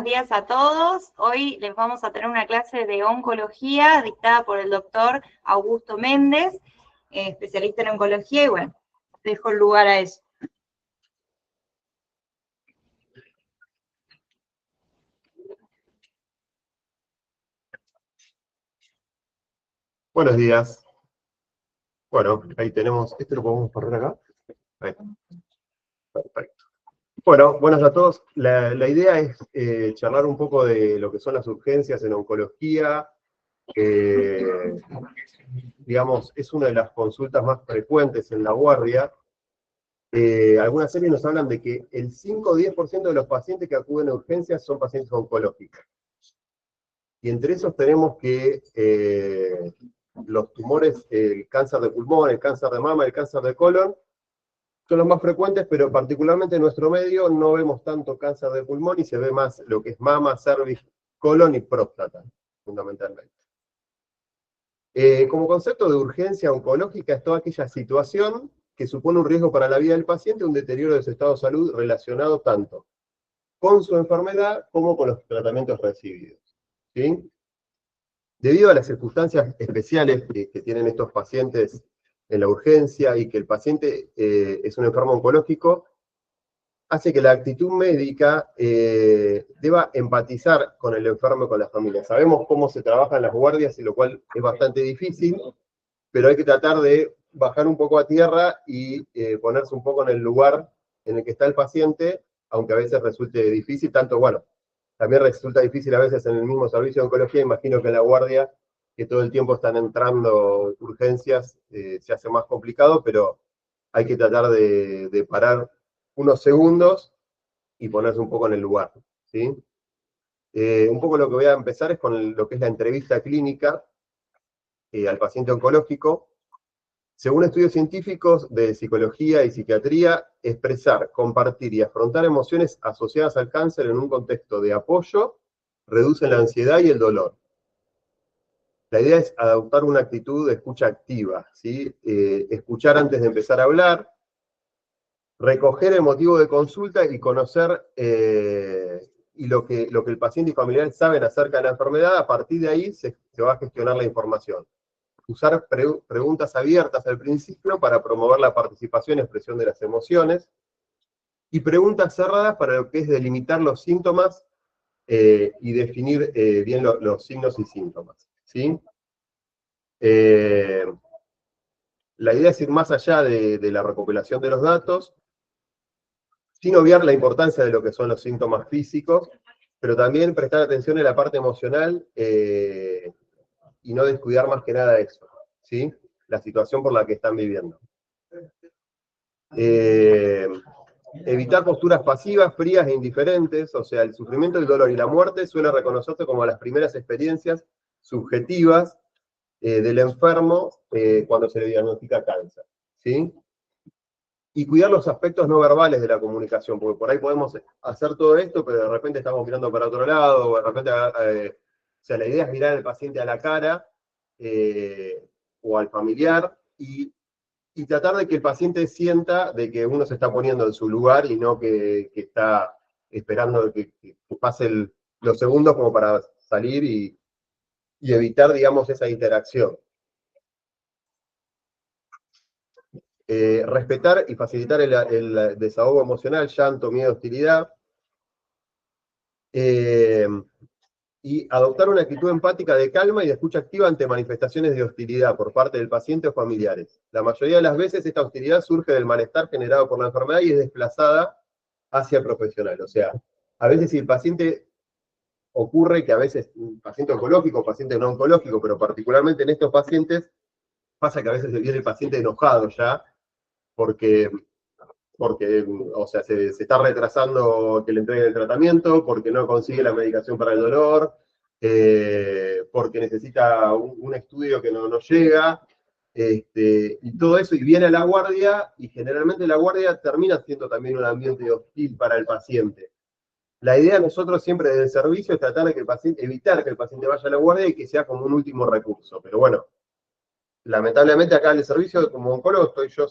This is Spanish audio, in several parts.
buenos días a todos. Hoy les vamos a tener una clase de oncología dictada por el doctor Augusto Méndez, especialista en oncología, y bueno, dejo el lugar a eso. Buenos días. Bueno, ahí tenemos, ¿este lo podemos poner acá? Ahí. Perfecto. Bueno, buenos a todos. La idea es charlar un poco de lo que son las urgencias en oncología. Digamos, es una de las consultas más frecuentes en la guardia. Algunas series nos hablan de que el 5 o 10% de los pacientes que acuden a urgencias son pacientes oncológicos. Y entre esos tenemos que los tumores, el cáncer de pulmón, el cáncer de mama, el cáncer de colon, son los más frecuentes, pero particularmente en nuestro medio no vemos tanto cáncer de pulmón y se ve más lo que es mama, cervix, colon y próstata, fundamentalmente. Como concepto de urgencia oncológica es toda aquella situación que supone un riesgo para la vida del paciente, un deterioro de su estado de salud relacionado tanto con su enfermedad como con los tratamientos recibidos. ¿Sí? Debido a las circunstancias especiales que tienen estos pacientes en la urgencia y que el paciente es un enfermo oncológico, hace que la actitud médica deba empatizar con el enfermo y con la familia. Sabemos cómo se trabajan las guardias, y lo cual es bastante difícil, pero hay que tratar de bajar un poco a tierra y ponerse un poco en el lugar en el que está el paciente, aunque a veces resulte difícil, tanto, bueno, también resulta difícil a veces en el mismo servicio de oncología. Imagino que en la guardia, que todo el tiempo están entrando urgencias, se hace más complicado, pero hay que tratar de parar unos segundos y ponerse un poco en el lugar, ¿sí? Un poco lo que voy a empezar es con lo que es la entrevista clínica al paciente oncológico. Según estudios científicos de psicología y psiquiatría, expresar, compartir y afrontar emociones asociadas al cáncer en un contexto de apoyo reduce la ansiedad y el dolor. La idea es adoptar una actitud de escucha activa, ¿sí? Escuchar antes de empezar a hablar, recoger el motivo de consulta y conocer y lo que el paciente y familiar saben acerca de la enfermedad. A partir de ahí se va a gestionar la información. Usar preguntas abiertas al principio para promover la participación y expresión de las emociones, y preguntas cerradas para lo que es delimitar los síntomas y definir bien los signos y síntomas, ¿sí? La idea es ir más allá de la recopilación de los datos, sin obviar la importancia de lo que son los síntomas físicos, pero también prestar atención en la parte emocional y no descuidar más que nada eso, ¿sí? La situación por la que están viviendo. Evitar posturas pasivas, frías e indiferentes. O sea, el sufrimiento, el dolor y la muerte suele reconocerse como las primeras experiencias subjetivas del enfermo cuando se le diagnostica cáncer, ¿sí? Y cuidar los aspectos no verbales de la comunicación, porque por ahí podemos hacer todo esto, pero de repente estamos mirando para otro lado, o de repente, o sea, la idea es mirar al paciente a la cara, o al familiar, y tratar de que el paciente sienta de que uno se está poniendo en su lugar y no que está esperando que pasen los segundos como para salir y evitar, digamos, esa interacción. Respetar y facilitar el desahogo emocional, llanto, miedo, hostilidad. Y adoptar una actitud empática de calma y de escucha activa ante manifestaciones de hostilidad por parte del paciente o familiares. La mayoría de las veces esta hostilidad surge del malestar generado por la enfermedad y es desplazada hacia el profesional. O sea, a veces si el paciente, ocurre que a veces, un paciente oncológico, paciente no oncológico, pero particularmente en estos pacientes, pasa que a veces viene el paciente enojado ya, porque o sea, se está retrasando que le entreguen el tratamiento, porque no consigue la medicación para el dolor, porque necesita un estudio que no llega, y todo eso, y viene a la guardia, y generalmente la guardia termina siendo también un ambiente hostil para el paciente. La idea de nosotros siempre desde el servicio es tratar de que el paciente, evitar que el paciente vaya a la guardia y que sea como un último recurso, pero bueno, lamentablemente acá en el servicio, como oncólogo, estoy yo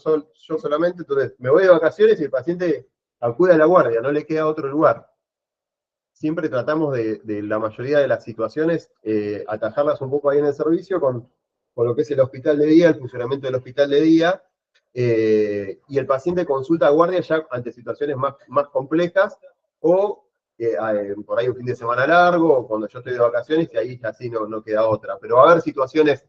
solamente, entonces me voy de vacaciones y el paciente acude a la guardia, no le queda otro lugar. siempre tratamos de la mayoría de las situaciones atajarlas un poco ahí en el servicio con lo que es el hospital de día, el funcionamiento del hospital de día, y el paciente consulta a guardia ya ante situaciones más complejas, o por ahí un fin de semana largo, o cuando yo estoy de vacaciones, y ahí ya sí no queda otra. Pero va a haber situaciones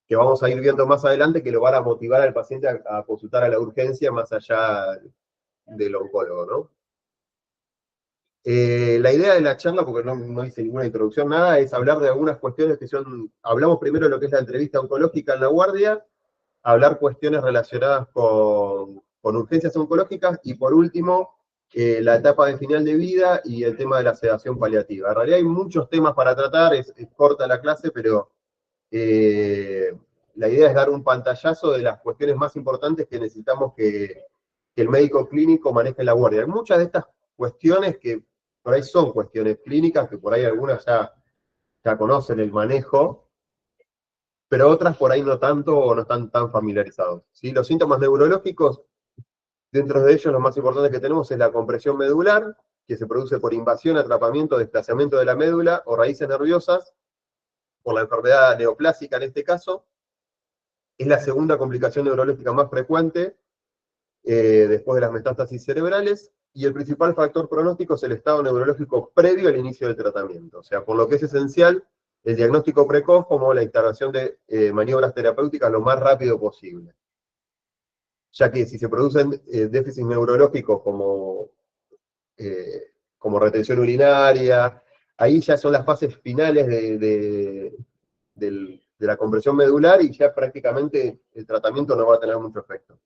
que vamos a ir viendo más adelante que lo van a motivar al paciente a consultar a la urgencia más allá del oncólogo, ¿no? La idea de la charla, porque no hice ninguna introducción, nada, es hablar de algunas cuestiones que son, hablamos primero de lo que es la entrevista oncológica en la guardia, hablar cuestiones relacionadas con urgencias oncológicas, y por último, la etapa de final de vida y el tema de la sedación paliativa. En realidad hay muchos temas para tratar, es corta la clase, pero la idea es dar un pantallazo de las cuestiones más importantes que necesitamos que el médico clínico maneje en la guardia. Hay muchas de estas cuestiones que por ahí son cuestiones clínicas, que por ahí algunas ya conocen el manejo, pero otras por ahí no tanto o no están tan familiarizados, ¿sí? Los síntomas neurológicos, dentro de ellos lo más importante que tenemos es la compresión medular, que se produce por invasión, atrapamiento, desplazamiento de la médula o raíces nerviosas, por la enfermedad neoplásica en este caso. Es la segunda complicación neurológica más frecuente después de las metástasis cerebrales, y el principal factor pronóstico es el estado neurológico previo al inicio del tratamiento. O sea, por lo que es esencial el diagnóstico precoz como la instalación de maniobras terapéuticas lo más rápido posible. Ya que si se producen déficits neurológicos como retención urinaria, ahí ya son las fases finales de la compresión medular y ya prácticamente el tratamiento no va a tener mucho efecto.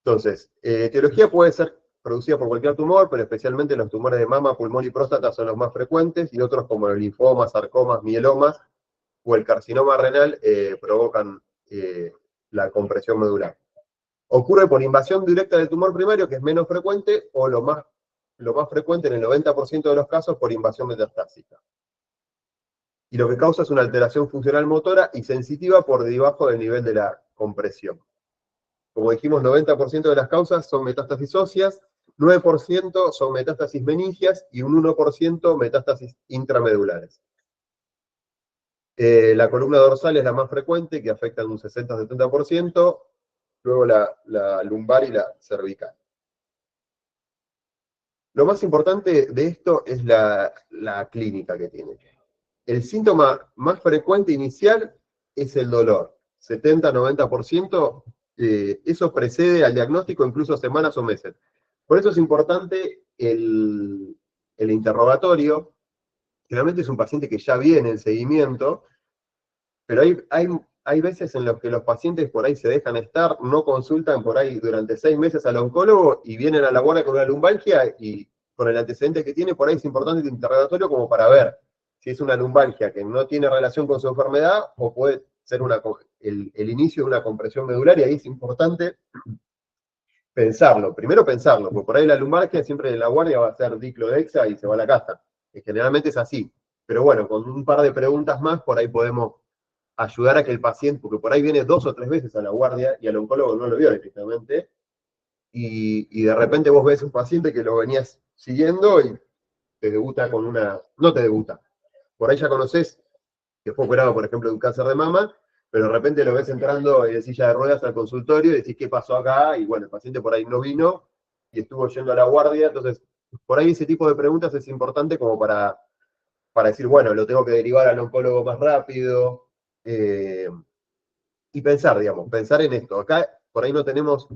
Entonces, etiología puede ser producida por cualquier tumor, pero especialmente los tumores de mama, pulmón y próstata son los más frecuentes, y otros como el linfoma, sarcomas, mielomas o el carcinoma renal provocan la compresión medular. Ocurre por invasión directa del tumor primario, que es menos frecuente, o lo más frecuente en el 90% de los casos por invasión metastásica. Y lo que causa es una alteración funcional motora y sensitiva por debajo del nivel de la compresión. Como dijimos, 90% de las causas son metástasis óseas, 9% son metástasis meningias y un 1% metástasis intramedulares. La columna dorsal es la más frecuente, que afecta en un 60-70%, luego la lumbar y la cervical. Lo más importante de esto es la clínica que tiene. El síntoma más frecuente inicial es el dolor, 70-90%. Eso precede al diagnóstico incluso semanas o meses. Por eso es importante el interrogatorio. Generalmente es un paciente que ya viene en seguimiento, pero hay veces en los que los pacientes por ahí se dejan estar, no consultan por ahí durante 6 meses al oncólogo y vienen a la guardia con una lumbalgia, y con el antecedente que tiene, por ahí es importante el interrogatorio como para ver si es una lumbalgia que no tiene relación con su enfermedad o puede ser el inicio de una compresión medular, y ahí es importante pensarlo. Primero pensarlo, porque por ahí la lumbalgia siempre en la guardia va a ser diclodexa y se va a la casa. Que generalmente es así. Pero bueno, con un par de preguntas más, por ahí podemos ayudar a que el paciente, porque por ahí viene 2 o 3 veces a la guardia y al oncólogo no lo vio directamente, y de repente vos ves un paciente que lo venías siguiendo y te debuta con no te debuta. Por ahí ya conoces que fue operado, por ejemplo, de un cáncer de mama, pero de repente lo ves entrando en silla de ruedas al consultorio y decís, ¿qué pasó acá? Y bueno, el paciente por ahí no vino y estuvo yendo a la guardia. Entonces, por ahí ese tipo de preguntas es importante como para decir, bueno, lo tengo que derivar al oncólogo más rápido, y pensar, digamos, pensar en esto. Acá por ahí no tenemos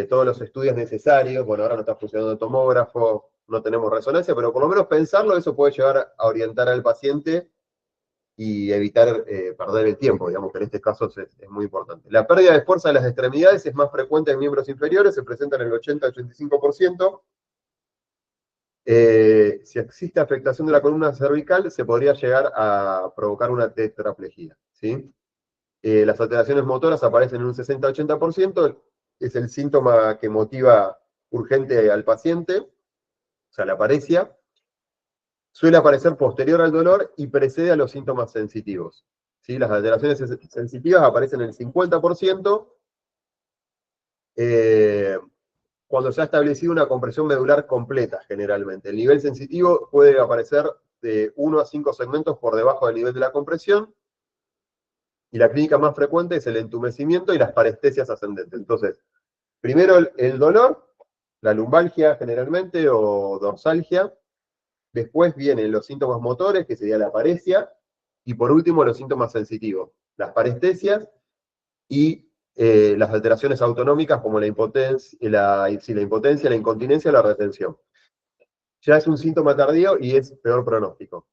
todos los estudios necesarios, bueno, ahora no está funcionando el tomógrafo, no tenemos resonancia, pero por lo menos pensarlo, eso puede llevar a orientar al paciente y evitar perder el tiempo, digamos, que en este caso es muy importante. La pérdida de fuerza de las extremidades es más frecuente en miembros inferiores, se presenta en el 80-85%. Si existe afectación de la columna cervical, se podría llegar a provocar una tetraplegia, ¿sí? Las alteraciones motoras aparecen en un 60-80%, es el síntoma que motiva urgente al paciente, o sea, la paresia. Suele aparecer posterior al dolor y precede a los síntomas sensitivos, ¿sí? Las alteraciones sensitivas aparecen en el 50%, cuando se ha establecido una compresión medular completa, generalmente. El nivel sensitivo puede aparecer de 1 a 5 segmentos por debajo del nivel de la compresión, y la clínica más frecuente es el entumecimiento y las parestesias ascendentes. Entonces, primero el dolor, la lumbalgia generalmente, o dorsalgia. Después vienen los síntomas motores, que sería la paresia, y por último los síntomas sensitivos, las parestesias y las alteraciones autonómicas como la impotencia, la incontinencia, la retención. Ya es un síntoma tardío y es peor pronóstico.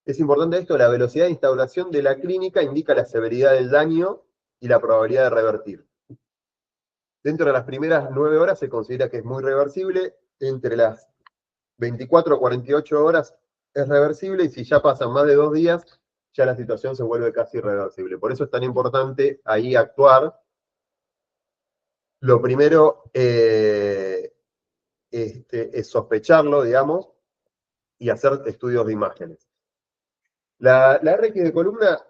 Es importante esto, la velocidad de instauración de la clínica indica la severidad del daño y la probabilidad de revertir. Dentro de las primeras 9 horas se considera que es muy reversible, entre las 24 a 48 horas es reversible, y si ya pasan más de 2 días, ya la situación se vuelve casi irreversible. Por eso es tan importante ahí actuar. Lo primero es sospecharlo, digamos, y hacer estudios de imágenes. La RX de columna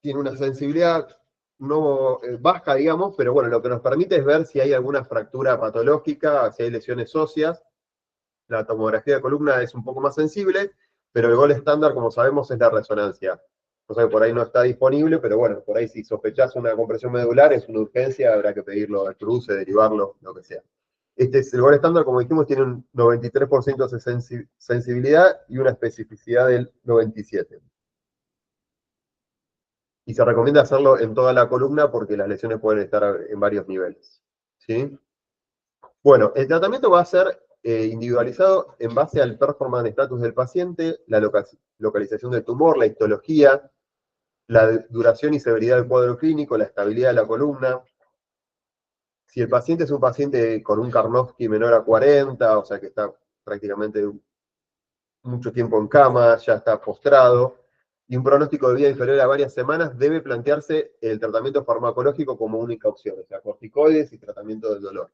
tiene una sensibilidad no baja, digamos, pero bueno, lo que nos permite es ver si hay alguna fractura patológica, si hay lesiones óseas. La tomografía de columna es un poco más sensible, pero el gol estándar, como sabemos, es la resonancia. O sea que por ahí no está disponible, pero bueno, por ahí si sospechás una compresión medular, es una urgencia, habrá que pedirlo al cruce, derivarlo, lo que sea. Este es el gol estándar, como dijimos, tiene un 93% de sensibilidad y una especificidad del 97%. Y se recomienda hacerlo en toda la columna porque las lesiones pueden estar en varios niveles. ¿Sí? Bueno, el tratamiento va a ser individualizado en base al performance status del paciente, la localización del tumor, la histología, la duración y severidad del cuadro clínico, la estabilidad de la columna. Si el paciente es un paciente con un Karnofsky menor a 40, o sea que está prácticamente mucho tiempo en cama, ya está postrado, y un pronóstico de vida inferior a varias semanas, debe plantearse el tratamiento farmacológico como única opción, o sea, corticoides y tratamiento del dolor.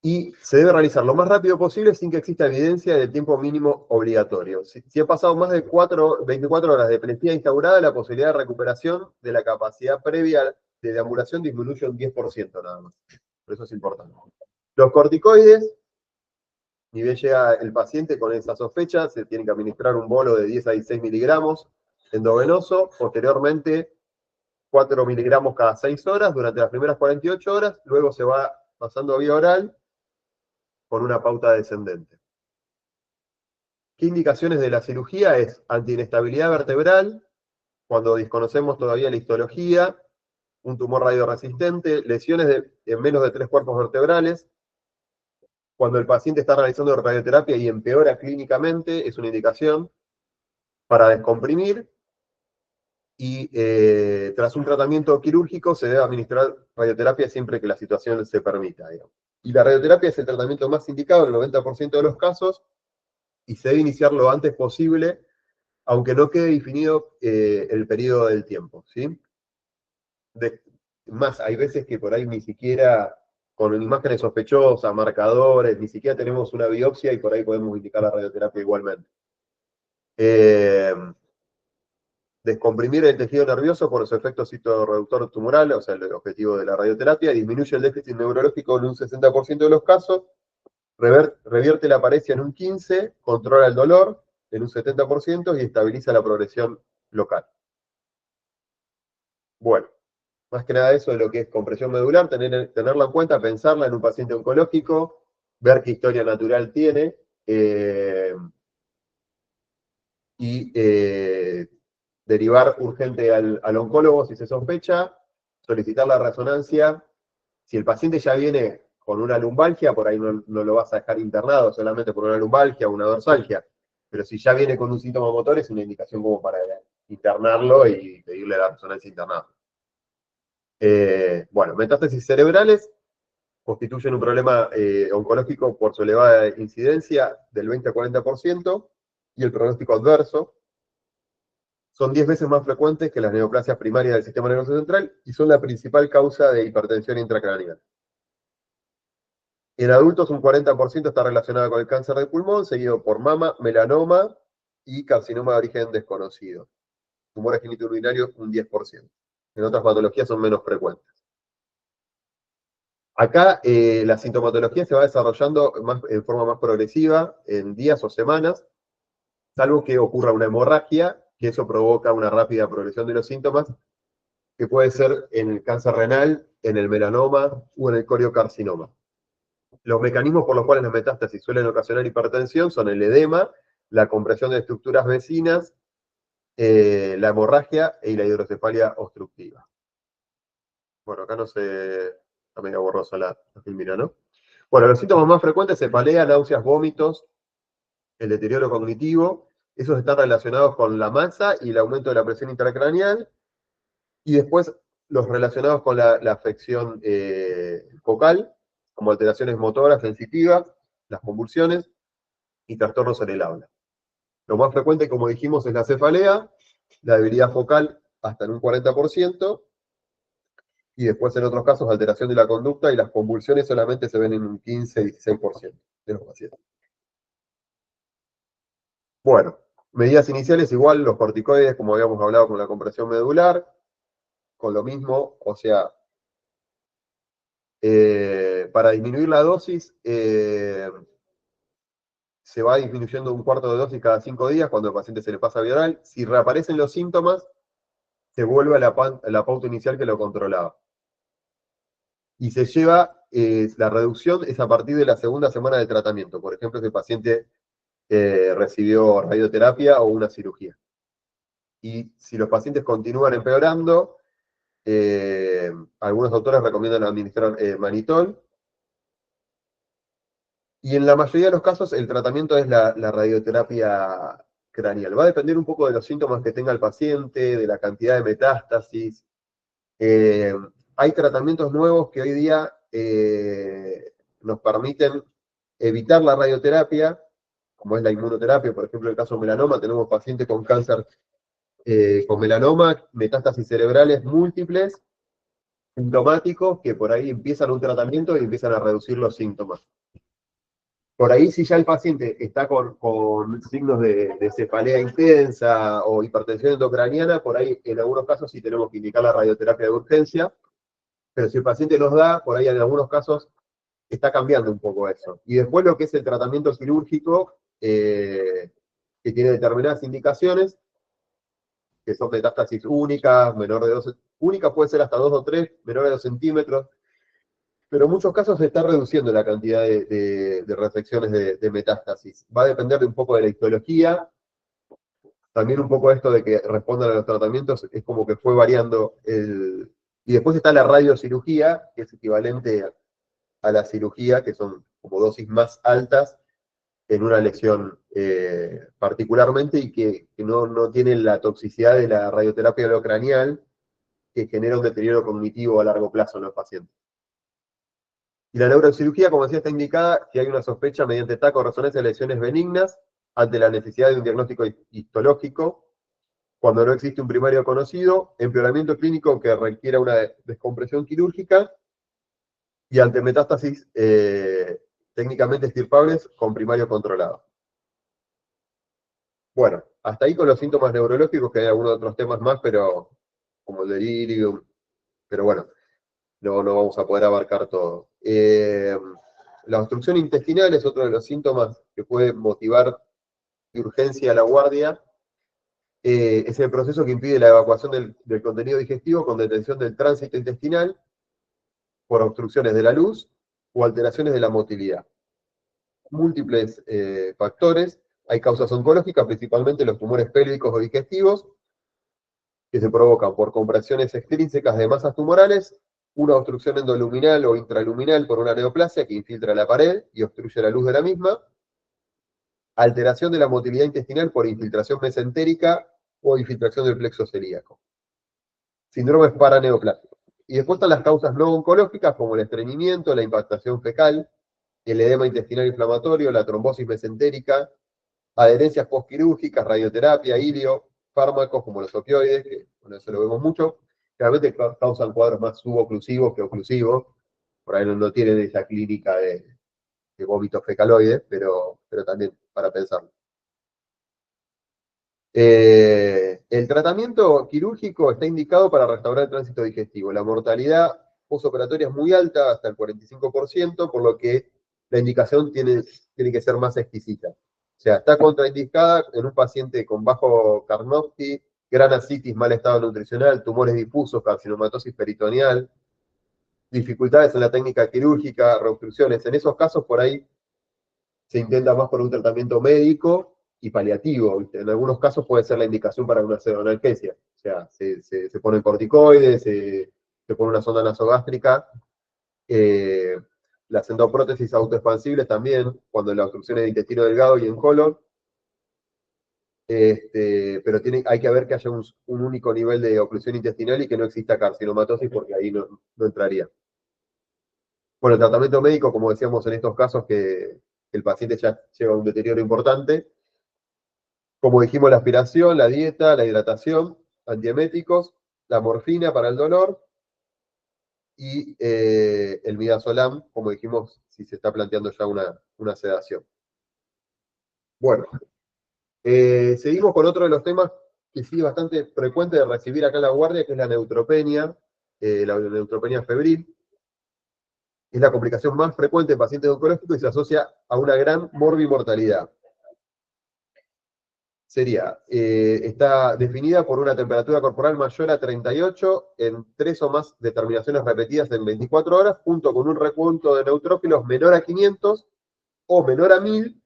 Y se debe realizar lo más rápido posible sin que exista evidencia del tiempo mínimo obligatorio. Si ha pasado más de 24 horas de epilepsia instaurada, la posibilidad de recuperación de la capacidad previa de deambulación disminuye un 10% nada más. Por eso es importante. Los corticoides, ni bien llega el paciente con esa sospecha, se tiene que administrar un bolo de 10 a 16 miligramos endovenoso, posteriormente 4 miligramos cada 6 horas durante las primeras 48 horas, luego se va pasando a vía oral con una pauta descendente. ¿Qué indicaciones de la cirugía? Es antiinestabilidad vertebral, cuando desconocemos todavía la histología, un tumor radioresistente, lesiones en menos de 3 cuerpos vertebrales, cuando el paciente está realizando radioterapia y empeora clínicamente, es una indicación para descomprimir, y tras un tratamiento quirúrgico se debe administrar radioterapia siempre que la situación se permita, digamos. Y la radioterapia es el tratamiento más indicado en el 90% de los casos, y se debe iniciar lo antes posible, aunque no quede definido el periodo del tiempo, ¿sí? Más, hay veces que por ahí ni siquiera, con imágenes sospechosas, marcadores, ni siquiera tenemos una biopsia y por ahí podemos indicar la radioterapia igualmente. Descomprimir el tejido nervioso por su efecto citoreductor tumoral, o sea, el objetivo de la radioterapia, disminuye el déficit neurológico en un 60% de los casos, revierte la paresia en un 15%, controla el dolor en un 70% y estabiliza la progresión local. Bueno, más que nada eso de lo que es compresión medular, tenerla en cuenta, pensarla en un paciente oncológico, ver qué historia natural tiene, y derivar urgente al oncólogo si se sospecha, solicitar la resonancia. Si el paciente ya viene con una lumbalgia, por ahí no lo vas a dejar internado solamente por una lumbalgia o una dorsalgia, pero si ya viene con un síntoma motor, es una indicación como para internarlo y pedirle la resonancia internada. Bueno, metástasis cerebrales constituyen un problema oncológico por su elevada incidencia del 20 a 40% y el pronóstico adverso. Son 10 veces más frecuentes que las neoplasias primarias del sistema nervioso central y son la principal causa de hipertensión intracraneal. En adultos un 40% está relacionado con el cáncer de pulmón, seguido por mama, melanoma y carcinoma de origen desconocido. Tumores genitourinarios un 10%. En otras patologías son menos frecuentes. Acá la sintomatología se va desarrollando en forma más progresiva, en días o semanas, salvo que ocurra una hemorragia, que eso provoca una rápida progresión de los síntomas, que puede ser en el cáncer renal, en el melanoma o en el coriocarcinoma. Los mecanismos por los cuales las metástasis suelen ocasionar hipertensión son el edema, la compresión de estructuras vecinas, la hemorragia y la hidrocefalia obstructiva. Bueno, acá no se... Está medio borrosa la filmina, ¿no? Bueno, los síntomas más frecuentes: cefalea, náuseas, vómitos, el deterioro cognitivo. Esos están relacionados con la masa y el aumento de la presión intracraneal. Y después los relacionados con la afección focal, como alteraciones motoras, sensitivas, las convulsiones y trastornos en el habla. Lo más frecuente, como dijimos, es la cefalea, la debilidad focal hasta en un 40%, y después en otros casos alteración de la conducta, y las convulsiones solamente se ven en un 15-16% de los pacientes. Bueno, medidas iniciales igual, los corticoides, como habíamos hablado con la compresión medular, con lo mismo, o sea, para disminuir la dosis, se va disminuyendo un cuarto de dosis cada 5 días cuando al paciente se le pasa vía oral. Si reaparecen los síntomas, se vuelve a la pauta inicial que lo controlaba. Y se lleva, la reducción es a partir de la segunda semana de tratamiento. Por ejemplo, si el paciente recibió radioterapia o una cirugía. Y si los pacientes continúan empeorando, algunos autores recomiendan administrar manitol. Y en la mayoría de los casos el tratamiento es la radioterapia craneal. Va a depender un poco de los síntomas que tenga el paciente, de la cantidad de metástasis. Hay tratamientos nuevos que hoy día nos permiten evitar la radioterapia, como es la inmunoterapia. Por ejemplo, en el caso de melanoma, tenemos pacientes con cáncer, con melanoma, metástasis cerebrales múltiples, sintomáticos, que por ahí empiezan un tratamiento y empiezan a reducir los síntomas. Por ahí, si ya el paciente está con signos de cefalea intensa o hipertensión endocraniana, por ahí en algunos casos sí tenemos que indicar la radioterapia de urgencia, pero si el paciente nos da, por ahí en algunos casos está cambiando un poco eso. Y después lo que es el tratamiento quirúrgico, que tiene determinadas indicaciones, que son metástasis únicas, menor de 2, única puede ser hasta 2 o 3, menor de 2 centímetros, pero en muchos casos se está reduciendo la cantidad de resecciones de metástasis. Va a depender de un poco de la histología, también un poco esto de que respondan a los tratamientos, es como que fue variando el... Y después está la radiocirugía, que es equivalente a la cirugía, que son como dosis más altas en una lesión particularmente, y que no tienen la toxicidad de la radioterapia craneal, que genera un deterioro cognitivo a largo plazo en los pacientes. Y la neurocirugía, como decía, está indicada si hay una sospecha mediante TAC o resonancia de lesiones benignas ante la necesidad de un diagnóstico histológico, cuando no existe un primario conocido, empeoramiento clínico que requiera una descompresión quirúrgica, y ante metástasis técnicamente extirpables con primario controlado. Bueno, hasta ahí con los síntomas neurológicos, que hay algunos otros temas más, pero como el delirium, pero bueno, no vamos a poder abarcar todo. La obstrucción intestinal es otro de los síntomas que puede motivar de urgencia a la guardia. Es el proceso que impide la evacuación del contenido digestivo con detención del tránsito intestinal por obstrucciones de la luz o alteraciones de la motilidad. Múltiples factores. Hay causas oncológicas, principalmente los tumores pélvicos o digestivos, que se provocan por compresiones extrínsecas de masas tumorales, una obstrucción endoluminal o intraluminal por una neoplasia que infiltra la pared y obstruye la luz de la misma, alteración de la motilidad intestinal por infiltración mesentérica o infiltración del plexo celíaco. Síndromes paraneoplásicos. Y después están las causas no oncológicas, como el estreñimiento, la impactación fecal, el edema intestinal inflamatorio, la trombosis mesentérica, adherencias postquirúrgicas, radioterapia, hilio, fármacos como los opioides, que bueno, eso lo vemos mucho, realmente causan cuadros más suboclusivos que oclusivos, por ahí no tienen esa clínica de vómitos fecaloides, pero también para pensarlo. El tratamiento quirúrgico está indicado para restaurar el tránsito digestivo. La mortalidad postoperatoria es muy alta, hasta el 45%, por lo que la indicación tiene que ser más exquisita. O sea, está contraindicada en un paciente con bajo Karnofsky, gran ascitis, mal estado nutricional, tumores difusos, carcinomatosis peritoneal, dificultades en la técnica quirúrgica, reobstrucciones. En esos casos, por ahí se intenta más por un tratamiento médico y paliativo. ¿Viste? En algunos casos puede ser la indicación para una pseudoanalgesia. O sea, se ponen corticoides, se pone una sonda nasogástrica. Las endoprótesis autoexpansibles también, cuando la obstrucción es de intestino delgado y en colon. Pero hay que ver que haya un único nivel de oclusión intestinal y que no exista carcinomatosis, porque ahí no entraría. Bueno, el tratamiento médico, como decíamos en estos casos, que el paciente ya lleva un deterioro importante, como dijimos, la aspiración, la dieta, la hidratación, antieméticos, la morfina para el dolor y el midazolam, como dijimos, si se está planteando ya una sedación. Bueno, seguimos con otro de los temas que sí es bastante frecuente de recibir acá en la guardia, que es la neutropenia febril. Es la complicación más frecuente en pacientes oncológicos y se asocia a una gran morbimortalidad. Está definida por una temperatura corporal mayor a 38 en 3 o más determinaciones repetidas en 24 horas, junto con un recuento de neutrófilos menor a 500 o menor a 1000,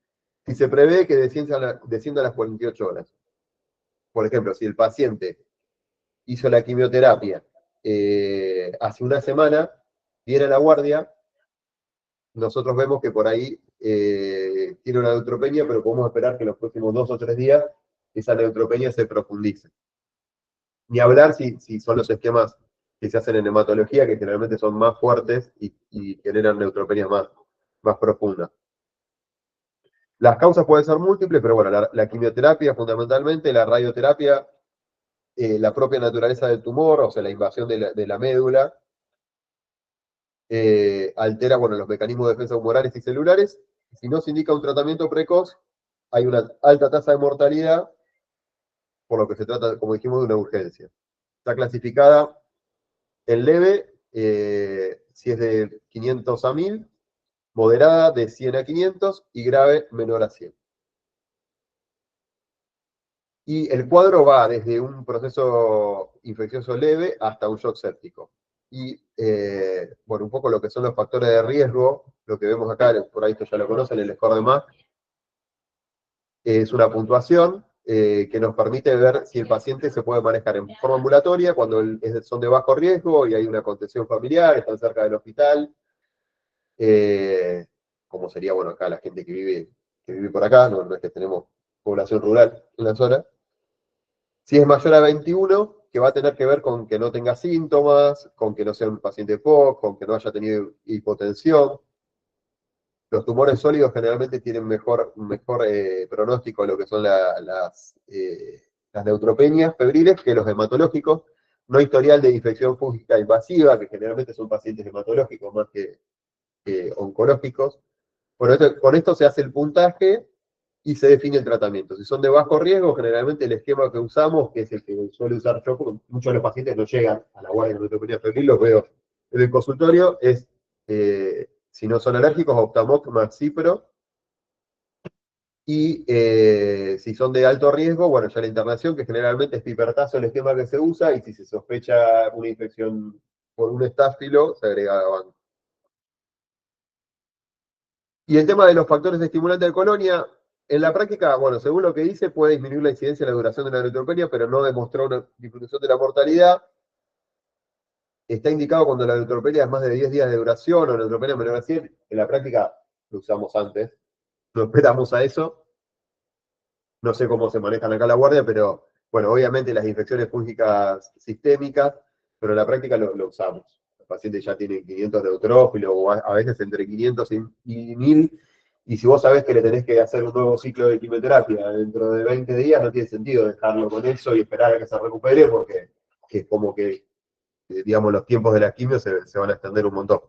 si se prevé que descienda a las 48 horas. Por ejemplo, si el paciente hizo la quimioterapia hace una semana, viene a la guardia, nosotros vemos que por ahí tiene una neutropenia, pero podemos esperar que en los próximos 2 o 3 días esa neutropenia se profundice. Ni hablar si son los esquemas que se hacen en hematología, que generalmente son más fuertes y generan neutropenias más profundas. Las causas pueden ser múltiples, pero bueno, la quimioterapia fundamentalmente, la radioterapia, la propia naturaleza del tumor, o sea, la invasión de la médula, altera, bueno, los mecanismos de defensa humorales y celulares. Si no se indica un tratamiento precoz, hay una alta tasa de mortalidad, por lo que se trata, como dijimos, de una urgencia. Está clasificada en leve, si es de 500 a 1000, moderada de 100 a 500 y grave menor a 100. Y el cuadro va desde un proceso infeccioso leve hasta un shock séptico. Y, bueno, un poco lo que son los factores de riesgo, lo que vemos acá, por ahí esto ya lo conocen, el score de MAC, es una puntuación que nos permite ver si el paciente se puede manejar en forma ambulatoria, cuando son de bajo riesgo y hay una contención familiar, están cerca del hospital, como sería, bueno, acá la gente que vive por acá, no es que tenemos población rural en la zona. Si es mayor a 21, que va a tener que ver con que no tenga síntomas, con que no sea un paciente POC, con que no haya tenido hipotensión. Los tumores sólidos generalmente tienen mejor pronóstico, lo que son las neutropenias febriles, que los hematológicos. No historial de infección fúngica invasiva, que generalmente son pacientes hematológicos más que oncológicos. Bueno, con esto se hace el puntaje y se define el tratamiento. Si son de bajo riesgo, generalmente el esquema que usamos, que es el que suele usar yo, porque muchos de los pacientes no llegan a la guardia de neutropenia febril, los veo en el consultorio, es, si no son alérgicos, Optamox más Cipro. Y si son de alto riesgo, bueno, ya la internación, que generalmente es pipertazo el esquema que se usa, y si se sospecha una infección por un estáfilo, se agrega banco. Y el tema de los factores estimulantes de colonia, en la práctica, bueno, según lo que dice, puede disminuir la incidencia y la duración de la neutropenia, pero no demostró una disminución de la mortalidad. Está indicado cuando la neutropenia es más de 10 días de duración o neutropenia menor a 100. En la práctica lo usamos antes, no esperamos a eso. No sé cómo se manejan acá la guardia, pero bueno, obviamente las infecciones fúngicas sistémicas, pero en la práctica lo usamos. Los pacientes ya tienen 500 neutrófilos, o a veces entre 500 y 1000, y si vos sabés que le tenés que hacer un nuevo ciclo de quimioterapia dentro de 20 días, no tiene sentido dejarlo con eso y esperar a que se recupere, porque es como que, digamos, los tiempos de la quimio se van a extender un montón.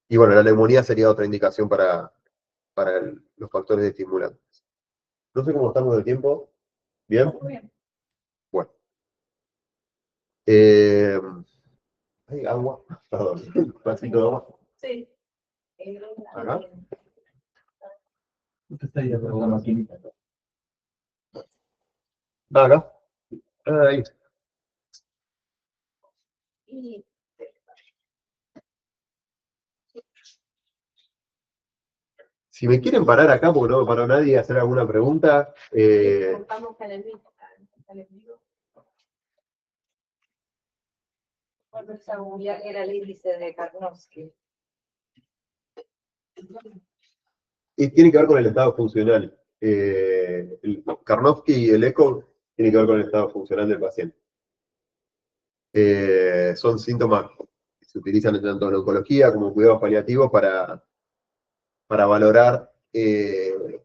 Y bueno, la neumonía sería otra indicación para los factores estimulantes. No sé cómo estamos de tiempo. ¿Bien? Muy bien. Bueno. Eh, Hay agua. Perdón, un vasito de agua. Sí. Acá. Usted está ahí de la maquinita. Acá. Ahí. Si me quieren parar acá, porque no me paró nadie, hacer alguna pregunta. Estamos en el mismo. Era el índice de Karnofsky. Y tiene que ver con el estado funcional. El Karnofsky y el ECO tiene que ver con el estado funcional del paciente. Son síntomas que se utilizan tanto en oncología como en cuidados paliativos para valorar el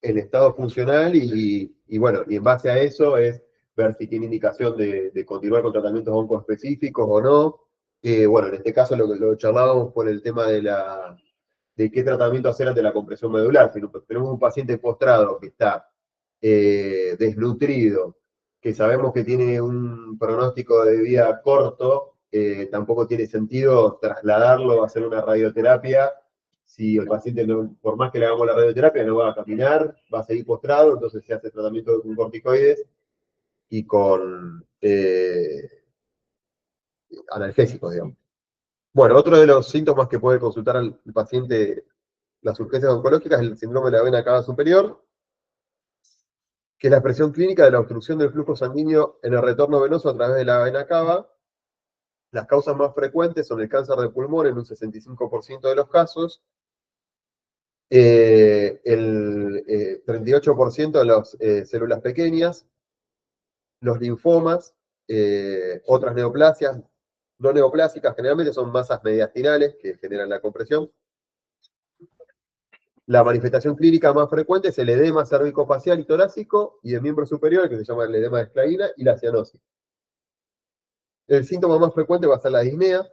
estado funcional y bueno, y en base a eso es ver si tiene indicación de continuar con tratamientos oncoespecíficos o no. Bueno, en este caso lo charlábamos por el tema de qué tratamiento hacer ante la compresión medular. Si tenemos un paciente postrado que está desnutrido, que sabemos que tiene un pronóstico de vida corto, tampoco tiene sentido trasladarlo a hacer una radioterapia si el paciente, por más que le hagamos la radioterapia, no va a caminar, va a seguir postrado, entonces se hace tratamiento con corticoides y con analgésicos, digamos. Bueno, otro de los síntomas que puede consultar al paciente las urgencias oncológicas es el síndrome de la vena cava superior, que es la expresión clínica de la obstrucción del flujo sanguíneo en el retorno venoso a través de la vena cava. Las causas más frecuentes son el cáncer de pulmón en un 65% de los casos, el 38% de las células pequeñas, los linfomas, otras neoplasias, no neoplásicas, generalmente son masas mediastinales que generan la compresión. La manifestación clínica más frecuente es el edema cervicofacial y torácico y de miembro superior, que se llama el edema de esclaína, y la cianosis. El síntoma más frecuente va a ser la disnea,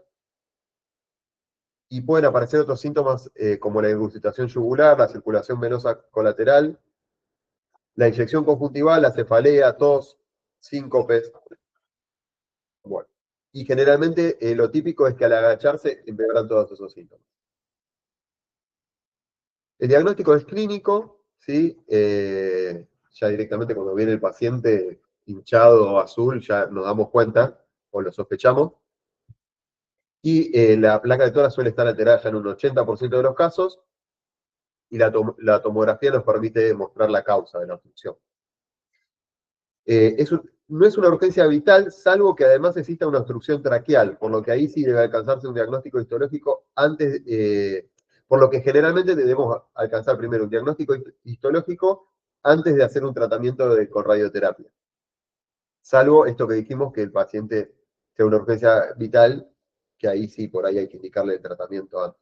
y pueden aparecer otros síntomas como la ingurgitación yugular, la circulación venosa colateral, la inyección conjuntival, la cefalea, tos, síncopes. Bueno, y generalmente lo típico es que al agacharse empeoran todos esos síntomas. El diagnóstico es clínico, ¿sí? Ya directamente cuando viene el paciente hinchado o azul, ya nos damos cuenta o lo sospechamos. Y la placa de tórax suele estar alterada ya en un 80% de los casos, y la tomografía nos permite mostrar la causa de la obstrucción. No es una urgencia vital, salvo que además exista una obstrucción traqueal, por lo que ahí sí debe alcanzarse un diagnóstico histológico antes, por lo que generalmente debemos alcanzar primero un diagnóstico histológico antes de hacer un tratamiento con radioterapia. Salvo esto que dijimos, que el paciente sea una urgencia vital, que ahí sí, por ahí hay que indicarle el tratamiento antes.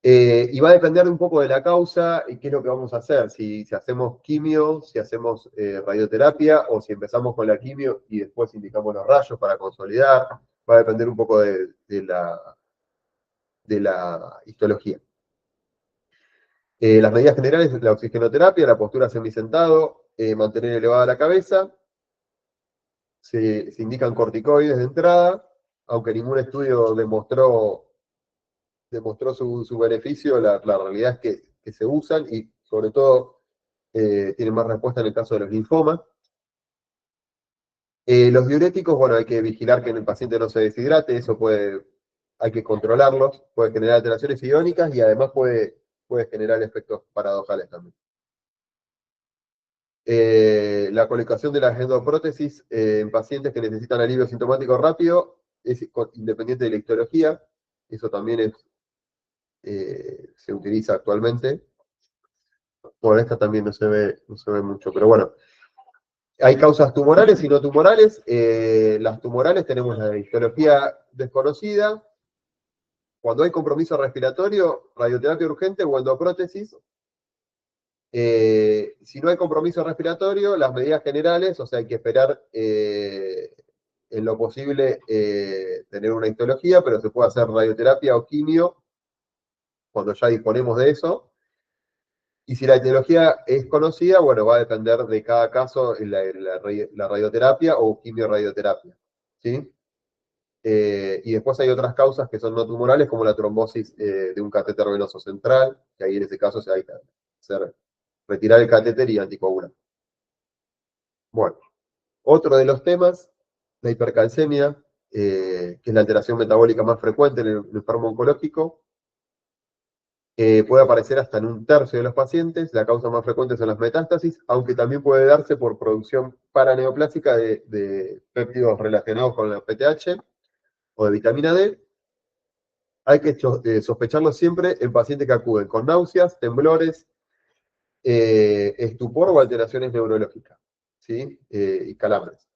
Y va a depender un poco de la causa y qué es lo que vamos a hacer. Si hacemos quimio, si hacemos radioterapia, o si empezamos con la quimio y después indicamos los rayos para consolidar. Va a depender un poco de la histología. Las medidas generales, la oxigenoterapia, la postura semisentado, mantener elevada la cabeza. Se indican corticoides de entrada, aunque ningún estudio demostró su beneficio, la realidad es que se usan y sobre todo tienen más respuesta en el caso de los linfomas. Los diuréticos, bueno, hay que vigilar que el paciente no se deshidrate, eso hay que controlarlos, puede generar alteraciones iónicas y además puede generar efectos paradojales también. La colocación de las endoprótesis en pacientes que necesitan alivio sintomático rápido es independiente de la histología, eso también se utiliza actualmente. Bueno, esta también no se ve mucho, pero bueno. Hay causas tumorales y no tumorales. Las tumorales tenemos la histología desconocida. Cuando hay compromiso respiratorio, radioterapia urgente o endoprótesis. Si no hay compromiso respiratorio, las medidas generales, o sea, hay que esperar en lo posible tener una histología, pero se puede hacer radioterapia o quimio cuando ya disponemos de eso. Y si la etiología es conocida, bueno, va a depender de cada caso la radioterapia o quimioradioterapia, ¿sí? Y después hay otras causas que son no tumorales, como la trombosis de un catéter venoso central, que ahí en ese caso se hay que retirar el catéter y anticoagular. Bueno, otro de los temas, la hipercalcemia, que es la alteración metabólica más frecuente en el enfermo oncológico, puede aparecer hasta en 1/3 de los pacientes. La causa más frecuente son las metástasis, aunque también puede darse por producción paraneoplásica de péptidos relacionados con la PTH o de vitamina D. Hay que sospecharlo siempre en pacientes que acuden con náuseas, temblores, estupor o alteraciones neurológicas, ¿sí? Y calambres.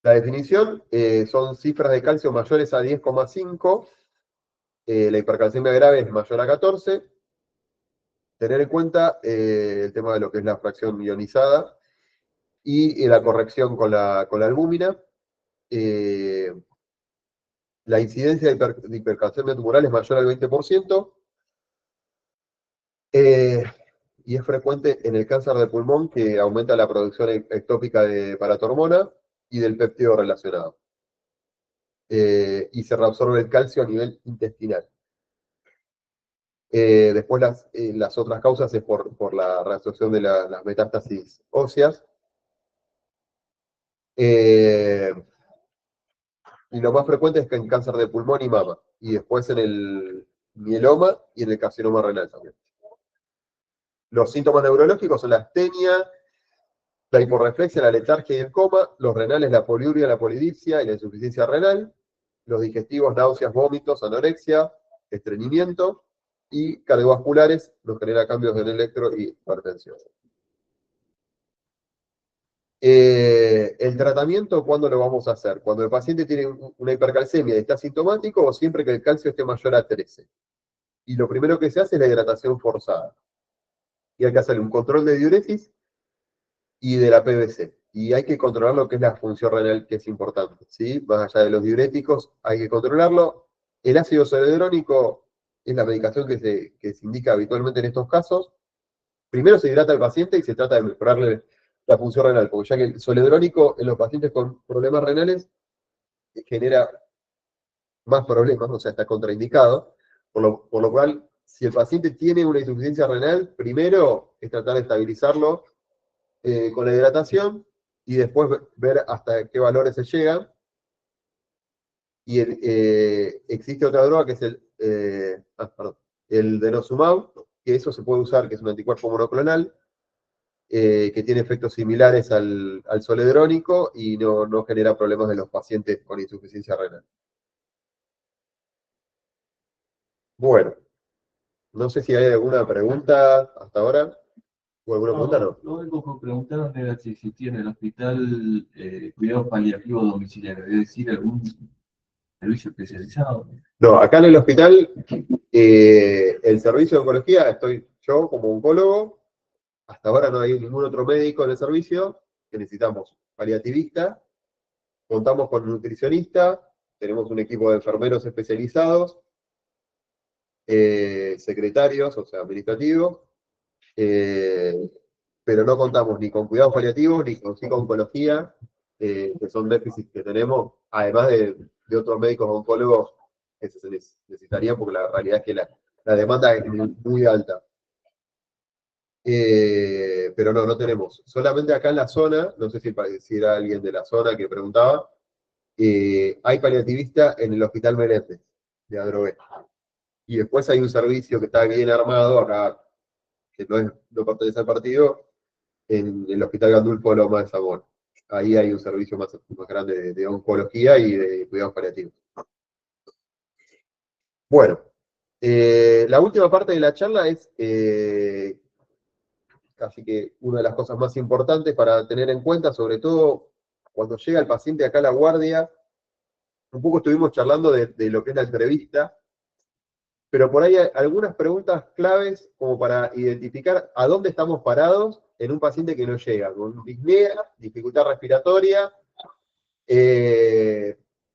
La definición son cifras de calcio mayores a 10,5. La hipercalcemia grave es mayor a 14. Tener en cuenta el tema de lo que es la fracción ionizada y la corrección con la albúmina. La incidencia de hipercalcemia tumoral es mayor al 20%. Y es frecuente en el cáncer de pulmón, que aumenta la producción ectópica de paratormona y del péptido relacionado. Y se reabsorbe el calcio a nivel intestinal. Después las otras causas es por la reabsorción de las metástasis óseas. Y lo más frecuente es que en cáncer de pulmón y mama. Y después en el mieloma y en el carcinoma renal también. Los síntomas neurológicos son la astenia, la hiporreflexia, la letargia y el coma. Los renales, la poliuria, la polidipsia y la insuficiencia renal. Los digestivos, náuseas, vómitos, anorexia, estreñimiento. Y cardiovasculares, nos genera cambios en electro y hipertensión. El tratamiento, ¿cuándo lo vamos a hacer? Cuando el paciente tiene una hipercalcemia y está sintomático, o siempre que el calcio esté mayor a 13. Y lo primero que se hace es la hidratación forzada. Y hay que hacerle un control de diuresis y de la PVC. Y hay que controlar lo que es la función renal, que es importante, ¿sí? Más allá de los diuréticos, hay que controlarlo. El ácido zoledrónico es la medicación que se indica habitualmente en estos casos. Primero se hidrata al paciente y se trata de mejorarle la función renal, porque ya que el zoledrónico en los pacientes con problemas renales genera más problemas, o sea, está contraindicado, por lo cual, si el paciente tiene una insuficiencia renal, primero es tratar de estabilizarlo con la hidratación y después ver hasta qué valores se llegan. Y existe otra droga que es el denosumab, que eso se puede usar, que es un anticuerpo monoclonal, que tiene efectos similares al zoledrónico y no genera problemas en los pacientes con insuficiencia renal. Bueno, no sé si hay alguna pregunta hasta ahora. ¿O alguna pregunta? No. Lo único que preguntaron era si existía en el hospital cuidado paliativo domiciliario, es decir, algún servicio especializado. No, acá en el hospital, el servicio de oncología, estoy yo como oncólogo. Hasta ahora no hay ningún otro médico en el servicio, que necesitamos paliativista, contamos con nutricionista, tenemos un equipo de enfermeros especializados, secretarios, o sea, administrativos, pero no contamos ni con cuidados paliativos, ni con oncología, que son déficits que tenemos, además de otros médicos oncólogos que se necesitarían, porque la realidad es que la demanda es muy alta. Pero no tenemos. Solamente acá en la zona, no sé si era alguien de la zona que preguntaba, hay paliativista en el Hospital Menéndez, de Adrogué. Y después hay un servicio que está bien armado, acá, que no pertenece al partido, en el Hospital Gandulfo Loma de Zamora. Ahí hay un servicio más grande de oncología y de cuidados paliativos. Bueno, la última parte de la charla es casi que una de las cosas más importantes para tener en cuenta, sobre todo cuando llega el paciente acá a la guardia. Un poco estuvimos charlando de lo que es la entrevista, pero por ahí hay algunas preguntas claves como para identificar a dónde estamos parados en un paciente que no llega, con disnea, dificultad respiratoria,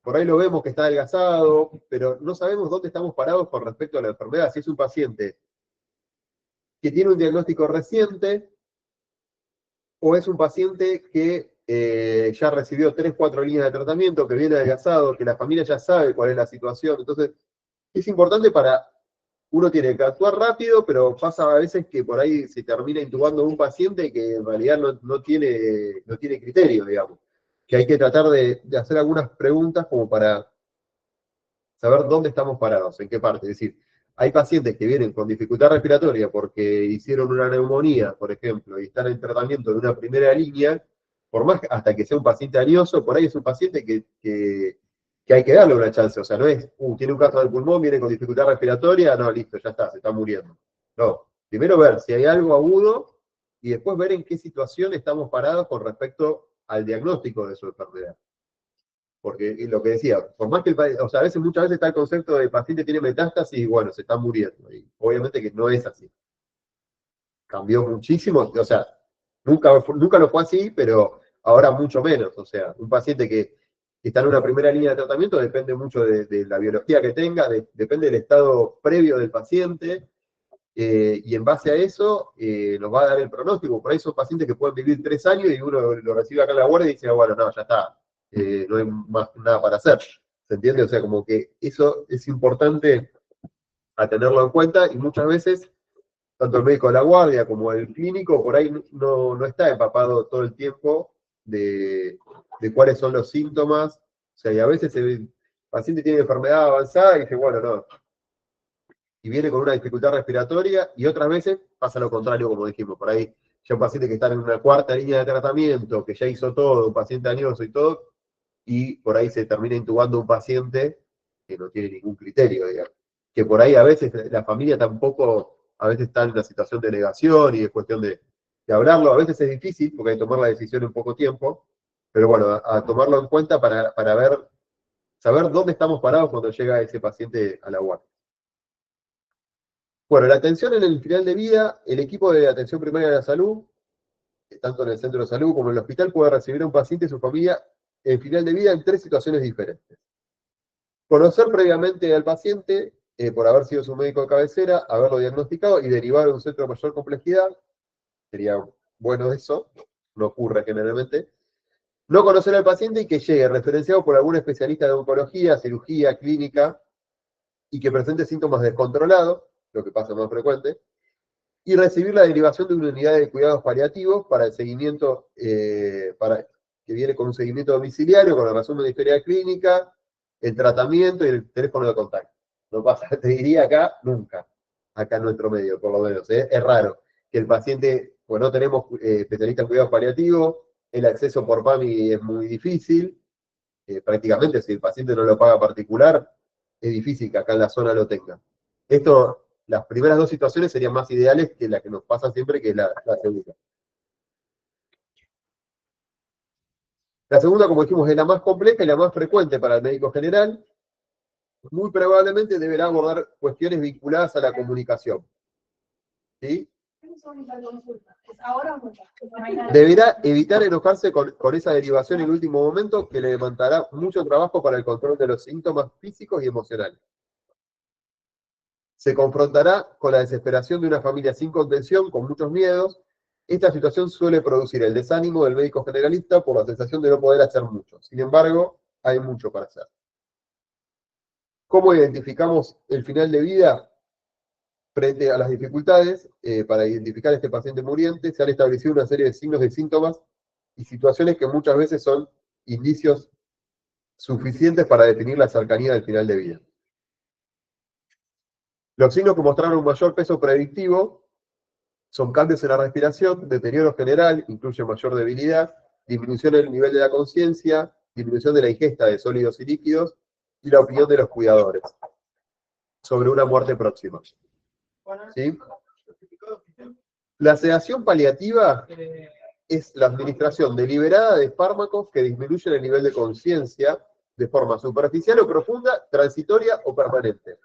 por ahí lo vemos que está adelgazado, pero no sabemos dónde estamos parados con respecto a la enfermedad. Si es un paciente que tiene un diagnóstico reciente, o es un paciente que ya recibió 3, 4 líneas de tratamiento, que viene adelgazado, que la familia ya sabe cuál es la situación. Entonces, es importante uno tiene que actuar rápido, pero pasa a veces que por ahí se termina intubando un paciente que en realidad no tiene criterio, digamos. Que hay que tratar de hacer algunas preguntas como para saber dónde estamos parados, en qué parte. Es decir, hay pacientes que vienen con dificultad respiratoria porque hicieron una neumonía, por ejemplo, y están en tratamiento de una primera línea, por más hasta que sea un paciente añoso, por ahí es un paciente que hay que darle una chance. O sea, no es, tiene un caso del pulmón, viene con dificultad respiratoria, no, listo, ya está, se está muriendo. No, primero ver si hay algo agudo y después ver en qué situación estamos parados con respecto al diagnóstico de su enfermedad. Porque lo que decía, por más que o sea, muchas veces está el concepto de paciente tiene metástasis y bueno, se está muriendo. Y obviamente que no es así. Cambió muchísimo, o sea, nunca lo fue así, pero ahora mucho menos. O sea, un paciente que está en una primera línea de tratamiento depende mucho de la biología que tenga, depende del estado previo del paciente, y en base a eso nos va a dar el pronóstico. Por ahí son pacientes que pueden vivir 3 años y uno lo recibe acá en la guardia y dice, bueno, no, ya está, no hay más nada para hacer. ¿Se entiende? O sea, como que eso es importante a tenerlo en cuenta y muchas veces, tanto el médico de la guardia como el clínico, por ahí no está empapado todo el tiempo de cuáles son los síntomas. O sea, y a veces el paciente tiene enfermedad avanzada y dice, bueno, no, y viene con una dificultad respiratoria, y otras veces pasa lo contrario, como dijimos, por ahí ya un paciente que está en una cuarta línea de tratamiento, que ya hizo todo, un paciente añoso y todo, y por ahí se termina intubando un paciente que no tiene ningún criterio, digamos. Que por ahí a veces la familia tampoco, a veces está en una situación de negación y es cuestión de hablarlo, a veces es difícil porque hay que tomar la decisión en poco tiempo, pero bueno, a tomarlo en cuenta para saber dónde estamos parados cuando llega ese paciente a la guardia. Bueno, la atención en el final de vida, el equipo de atención primaria de la salud, tanto en el centro de salud como en el hospital, puede recibir a un paciente y su familia en final de vida en 3 situaciones diferentes. Conocer previamente al paciente, por haber sido su médico de cabecera, haberlo diagnosticado y derivado a un centro de mayor complejidad, sería bueno eso, no ocurre generalmente. No conocer al paciente y que llegue referenciado por algún especialista de oncología, cirugía, clínica, y que presente síntomas descontrolados, lo que pasa más frecuente, y recibir la derivación de una unidad de cuidados paliativos para el seguimiento, que viene con un seguimiento domiciliario, con el resumen de historia clínica, el tratamiento y el teléfono de contacto. No pasa, te diría acá, nunca, acá en nuestro medio, por lo menos. Es raro que el paciente, pues no tenemos especialistas en cuidados paliativos, el acceso por PAMI es muy difícil, prácticamente si el paciente no lo paga particular, es difícil que acá en la zona lo tenga. Esto, las primeras 2 situaciones serían más ideales que la que nos pasa siempre, que es la segunda. La segunda, como dijimos, es la más compleja y la más frecuente para el médico general. Muy probablemente deberá abordar cuestiones vinculadas a la comunicación. ¿Sí? Deberá evitar enojarse con esa derivación en el último momento, que le demandará mucho trabajo para el control de los síntomas físicos y emocionales. Se confrontará con la desesperación de una familia sin contención, con muchos miedos. Esta situación suele producir el desánimo del médico generalista por la sensación de no poder hacer mucho. Sin embargo, hay mucho para hacer. ¿Cómo identificamos el final de vida frente a las dificultades? Para identificar a este paciente muriente, se han establecido una serie de signos y síntomas y situaciones que muchas veces son indicios suficientes para definir la cercanía del final de vida. Los signos que mostraron un mayor peso predictivo son cambios en la respiración, deterioro general, incluye mayor debilidad, disminución en el nivel de la conciencia, disminución de la ingesta de sólidos y líquidos, y la opinión de los cuidadores sobre una muerte próxima. ¿Sí? La sedación paliativa es la administración deliberada de fármacos que disminuyen el nivel de conciencia de forma superficial o profunda, transitoria o permanente,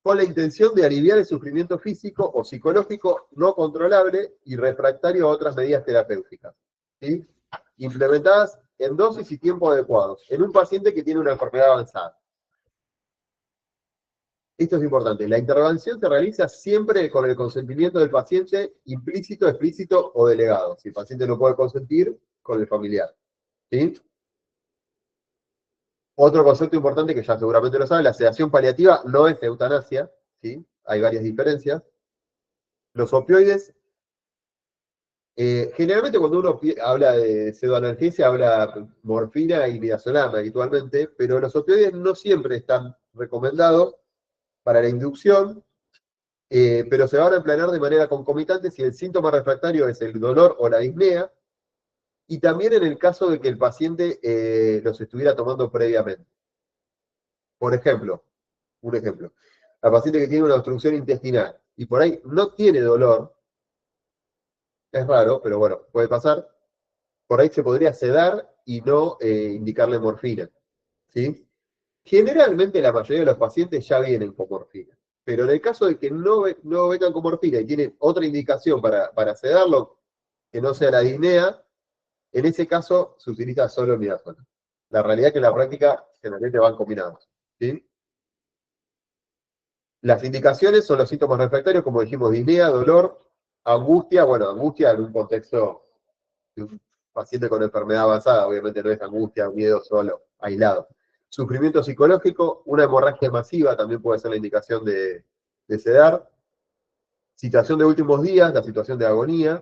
con la intención de aliviar el sufrimiento físico o psicológico no controlable y refractario a otras medidas terapéuticas, ¿sí? Implementadas en dosis y tiempo adecuados, en un paciente que tiene una enfermedad avanzada. Esto es importante. La intervención se realiza siempre con el consentimiento del paciente, implícito, explícito o delegado. Si el paciente no puede consentir, con el familiar. ¿Sí? Otro concepto importante que ya seguramente lo saben, la sedación paliativa no es eutanasia, ¿sí? Hay varias diferencias. Los opioides, generalmente cuando uno habla de pseudoanalgesia, habla morfina y midazolam habitualmente, pero los opioides no siempre están recomendados para la inducción, pero se van a emplear de manera concomitante si el síntoma refractario es el dolor o la disnea, y también en el caso de que el paciente los estuviera tomando previamente. Por ejemplo, un ejemplo, la paciente que tiene una obstrucción intestinal y por ahí no tiene dolor, es raro, pero bueno, puede pasar, por ahí se podría sedar y no indicarle morfina, ¿sí? Generalmente la mayoría de los pacientes ya vienen con morfina, pero en el caso de que no vengan con morfina y tienen otra indicación para sedarlo, que no sea la disnea, en ese caso se utiliza solo midazolam. La realidad es que en la práctica generalmente van combinados, ¿sí? Las indicaciones son los síntomas refractarios, como dijimos, disnea, dolor, angustia. Bueno, angustia en un contexto de un paciente con enfermedad avanzada, obviamente no es angustia, miedo solo, aislado. Sufrimiento psicológico, una hemorragia masiva también puede ser la indicación de sedar. Situación de últimos días, la situación de agonía.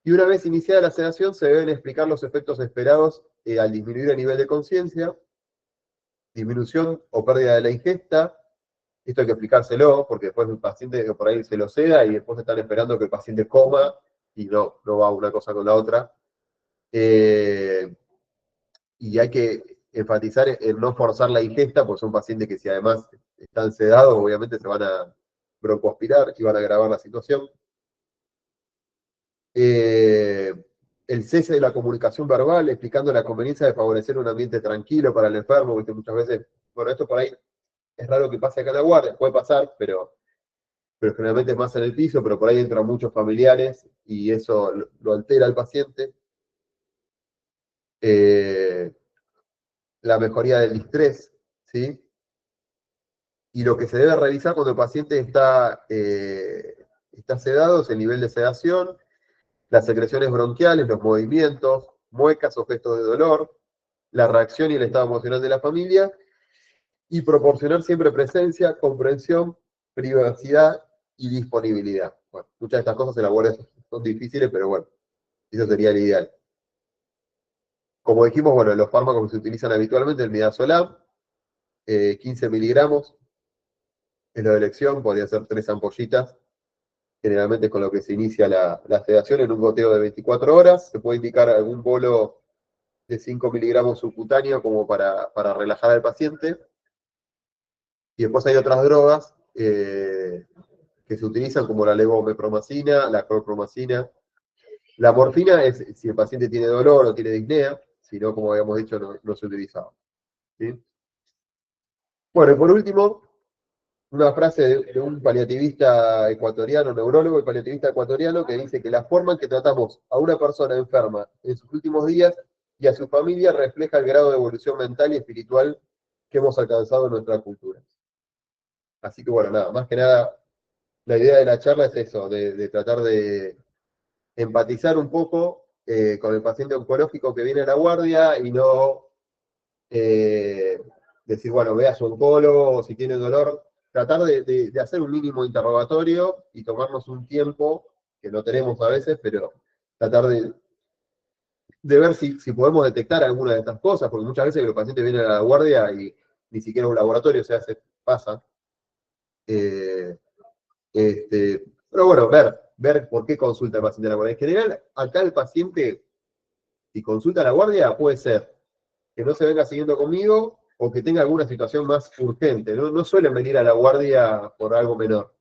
Y una vez iniciada la sedación, se deben explicar los efectos esperados al disminuir el nivel de conciencia, disminución o pérdida de la ingesta. Esto hay que explicárselo, porque después el paciente por ahí se lo seda y después están esperando que el paciente coma y no va una cosa con la otra. Y hay que enfatizar en no forzar la ingesta, porque son pacientes que si además están sedados, obviamente se van a broncoaspirar y van a agravar la situación. El cese de la comunicación verbal, explicando la conveniencia de favorecer un ambiente tranquilo para el enfermo, porque muchas veces, bueno, esto por ahí es raro que pase acá en la guardia, puede pasar, pero generalmente es más en el piso, pero por ahí entran muchos familiares y eso lo altera al paciente. La mejoría del estrés, ¿sí? Y lo que se debe revisar cuando el paciente está sedado es el nivel de sedación, las secreciones bronquiales, los movimientos, muecas o gestos de dolor, la reacción y el estado emocional de la familia, y proporcionar siempre presencia, comprensión, privacidad y disponibilidad. Bueno, muchas de estas cosas en la guardia son difíciles, pero bueno, eso sería el ideal. Como dijimos, bueno, los fármacos que se utilizan habitualmente, el midazolam, 15 miligramos, es la de elección, podría ser 3 ampollitas, generalmente es con lo que se inicia la sedación en un goteo de 24 horas. Se puede indicar algún bolo de 5 miligramos subcutáneo como para relajar al paciente. Y después hay otras drogas que se utilizan como la levomepromacina, la clorpromacina. La morfina es si el paciente tiene dolor o tiene disnea, si no, como habíamos dicho, no se utilizaba. ¿Sí? Bueno, y por último, una frase de un paliativista ecuatoriano, neurólogo y paliativista ecuatoriano, que dice que la forma en que tratamos a una persona enferma en sus últimos días y a su familia refleja el grado de evolución mental y espiritual que hemos alcanzado en nuestra cultura. Así que bueno, nada, más que nada, la idea de la charla es eso, de tratar de empatizar un poco con el paciente oncológico que viene a la guardia y no decir, bueno, ve a su oncólogo o si tiene dolor, tratar de hacer un mínimo interrogatorio y tomarnos un tiempo, que no tenemos a veces, pero tratar de ver si podemos detectar alguna de estas cosas, porque muchas veces los pacientes vienen a la guardia y ni siquiera un laboratorio pasa. Pero bueno, ver por qué consulta el paciente a la guardia. En general, acá el paciente, si consulta a la guardia, puede ser que no se venga siguiendo conmigo o que tenga alguna situación más urgente. No suelen venir a la guardia por algo menor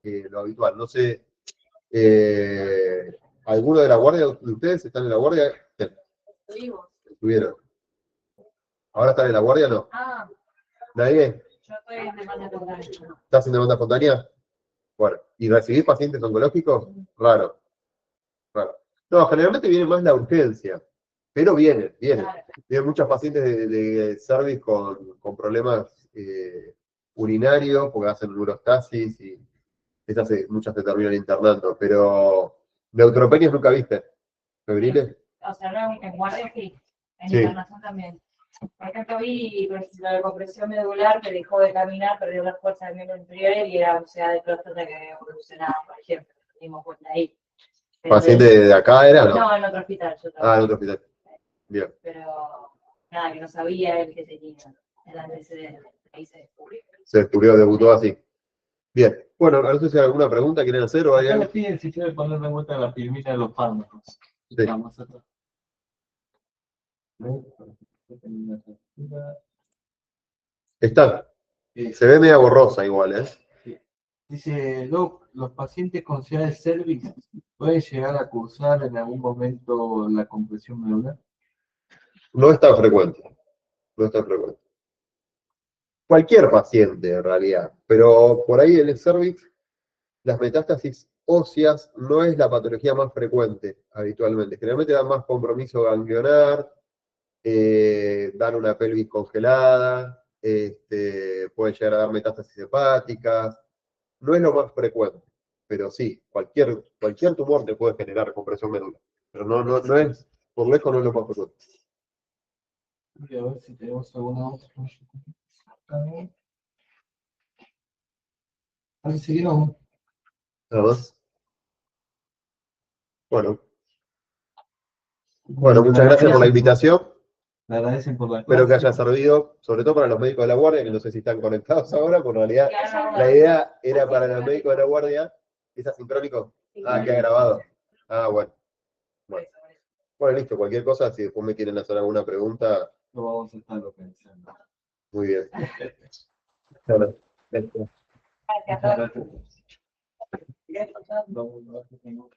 que lo habitual. No sé, ¿alguno de la guardia de ustedes están en la guardia? Estuvieron. ¿Ahora están en la guardia? No. ¿Nadie? Yo estoy en demanda espontánea. ¿Estás en demanda espontánea? Bueno, ¿y recibís pacientes oncológicos? Raro. No, generalmente viene más la urgencia, pero vienen. Vienen muchos pacientes de cervix con problemas urinarios, porque hacen urostasis y muchas se terminan internando, pero neutropenias nunca viste. ¿Febriles? o sea, no en guardia sí, en Sí. internación también. Por ejemplo, vi la compresión medular que dejó de caminar, perdió la fuerza del miembro inferior y era UCA de próstata que había evolucionado, por ejemplo. Nos dimos cuenta ahí. Pero ¿Paciente de acá era, no? no, en otro hospital, yo Ah, en trabajé. otro hospital. Bien. Pero nada, que no sabía él que tenía el antecedente. Ahí se descubrió. Se descubrió, debutó así. Bien. Bueno, no sé si hay alguna pregunta quieren hacer o hay Acá algo. le piden si quiere poner de vuelta la pirmina de los fármacos. Sí. Vamos atrás. Está. Se ve media borrosa igual, ¿eh? Sí. Dice, Doc, ¿los pacientes con ciudad de cervix pueden llegar a cursar en algún momento la compresión medular? No es tan frecuente. No es tan frecuente. Cualquier paciente, en realidad. Pero por ahí en el cervix, las metástasis óseas no es la patología más frecuente habitualmente. Generalmente dan más compromiso ganglionar, dan una pelvis congelada, puede llegar a dar metástasis hepáticas. No es lo más frecuente, pero sí, cualquier tumor te puede generar compresión medular. Pero no es, por lejos no es lo más frecuente. Voy a ver si tenemos alguna otra. Parece que no. Nada más. Bueno, muchas gracias por la invitación. Le agradecen por la Espero que clase. haya servido, sobre todo para los médicos de la guardia, que no sé si están conectados ahora, porque en realidad la idea era para los médicos de la guardia. ¿Es asincrónico? Ah, queda grabado. Ah, bueno. Bueno, listo, cualquier cosa, si después me quieren hacer alguna pregunta, Lo vamos a estar pensando. muy bien. Bueno, Gracias. Muchas gracias. Vamos a ver si tengo-